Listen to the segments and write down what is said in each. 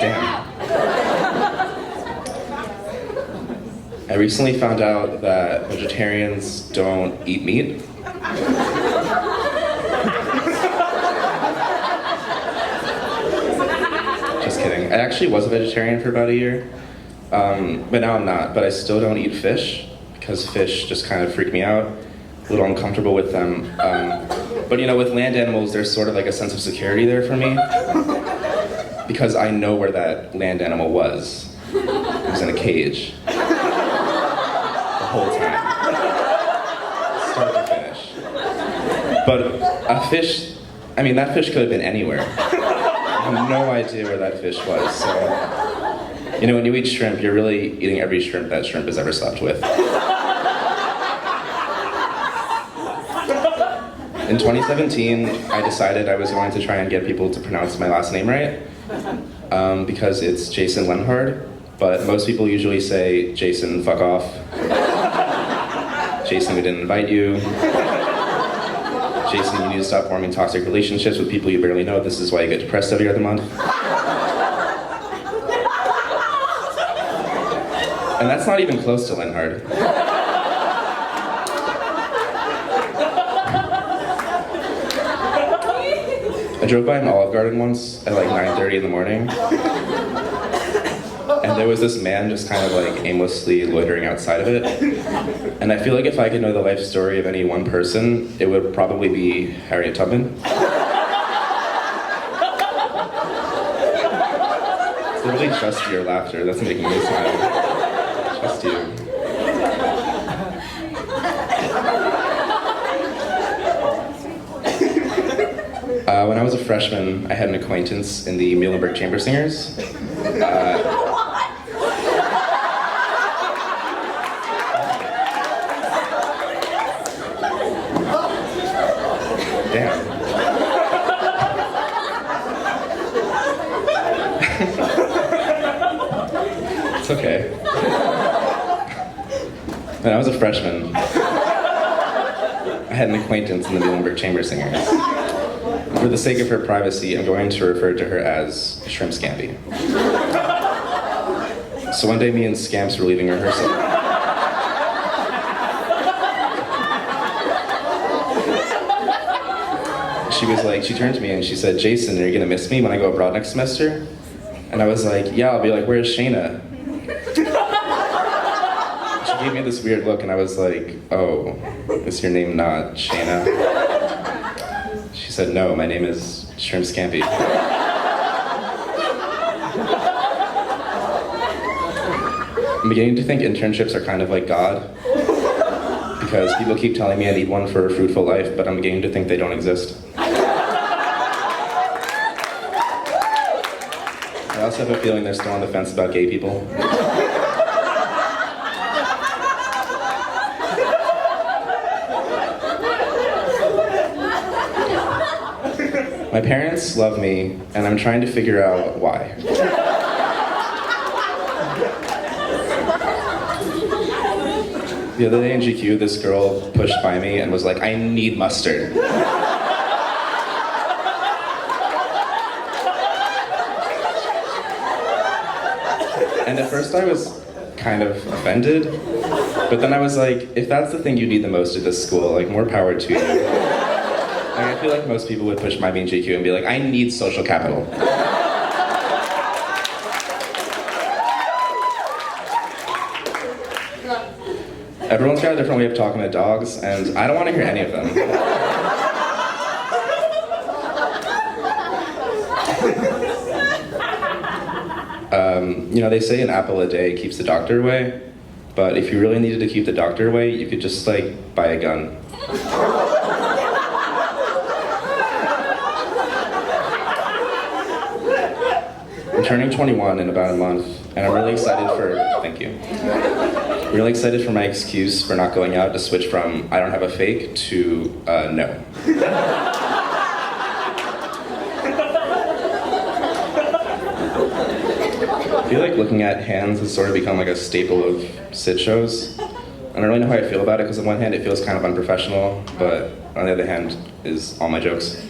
Damn. I recently found out that vegetarians don't eat meat. Just kidding. I actually was a vegetarian for about a year, but now I'm not. But I still don't eat fish because fish just kind of freak me out. A little uncomfortable with them. But you know, with land animals, there's sort of like a sense of security there for me because I know where that land animal was. It was in a cage. The whole time. Start to finish. But a fish, I mean, that fish could have been anywhere. I have no idea where that fish was. So, you know, when you eat shrimp, you're really eating every shrimp that shrimp has ever slept with. In 2017, I decided I was going to try and get people to pronounce my last name right, because it's Jason Leonhard, but most people usually say, Jason, fuck off. Jason, we didn't invite you. Jason, you need to stop forming toxic relationships with people you barely know. This is why you get depressed every other month. And that's not even close to Leonhard. I drove by an Olive Garden once at like 9:30 in the morning, and there was this man just kind of like aimlessly loitering outside of it. And I feel like if I could know the life story of any one person, it would probably be Harriet Tubman. It's literally just your laughter that's making me smile. Just you. When I was a freshman, I had an acquaintance in the Muhlenberg Chamber Singers. Damn. It's okay. When I was a freshman, I had an acquaintance in the Muhlenberg Chamber Singers. For the sake of her privacy, I'm going to refer to her as Shrimp Scampy. So one day, me and Scamps were leaving rehearsal. She turned to me and she said, Jason, are you gonna miss me when I go abroad next semester? And I was like, yeah, I'll be like, where's Shayna? She gave me this weird look and I was like, oh, is your name not Shayna? She said, no, my name is Shrimp Scampy. I'm beginning to think internships are kind of like God, because people keep telling me I need one for a fruitful life, but I'm beginning to think they don't exist. I also have a feeling they're still on the fence about gay people. My parents love me, and I'm trying to figure out why. The other day in GQ, this girl pushed by me and was like, I need mustard. And at first I was kind of offended, but then I was like, if that's the thing you need the most at this school, like, more power to you. Like, I feel like most people would push by me in GQ and be like, I need social capital. Everyone's got a different way of talking to dogs, and I don't want to hear any of them. You know, they say an apple a day keeps the doctor away, but if you really needed to keep the doctor away, you could just, like, buy a gun. I'm turning 21 in about a month, and I'm really excited for, thank you. I'm really excited for my excuse for not going out to switch from I don't have a fake to no. I feel like looking at hands has sort of become like a staple of sit shows. I don't really know how I feel about it, because on one hand it feels kind of unprofessional, but on the other hand is all my jokes.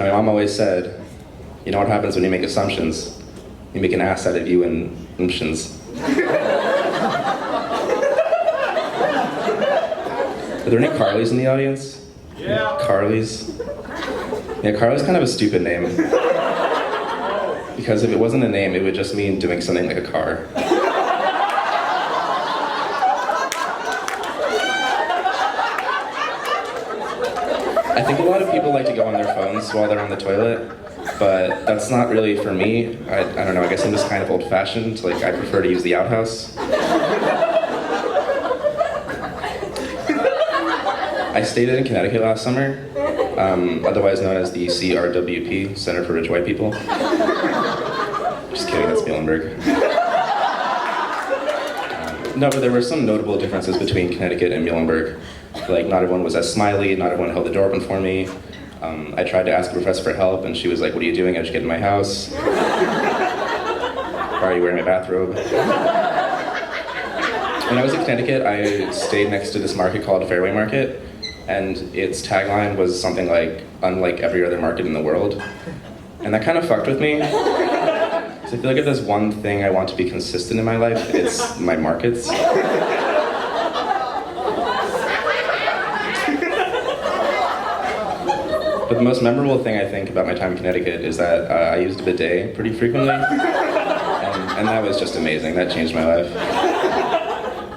my mom always said, you know what happens when you make assumptions? You make an ass out of you and assumptions. Are there any Carlys in the audience? Yeah. Carlys? Yeah, Carly's kind of a stupid name. Because if it wasn't a name, it would just mean doing something like a car. I think a lot of people like to go on their phones while they're on the toilet, but that's not really for me. I don't know, I guess I'm just kind of old-fashioned. Like, I prefer to use the outhouse. I stayed in Connecticut last summer, otherwise known as the CRWP, Center for Rich White People. Just kidding, that's Muhlenberg. No, but there were some notable differences between Connecticut and Muhlenberg. Like, not everyone was as smiley, not everyone held the door open for me. I tried to ask a professor for help, and she was like, what are you doing? I just get in my house. Why are you wearing my bathrobe? When I was in Connecticut, I stayed next to this market called Fairway Market, and its tagline was something like, unlike every other market in the world. And that kind of fucked with me. So I feel like if there's one thing I want to be consistent in my life, it's my markets. But the most memorable thing I think about my time in Connecticut is that I used a bidet pretty frequently. And that was just amazing. That changed my life.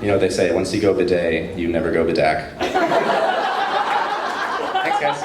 You know what they say, once you go bidet, you never go bidac. Thanks, guys.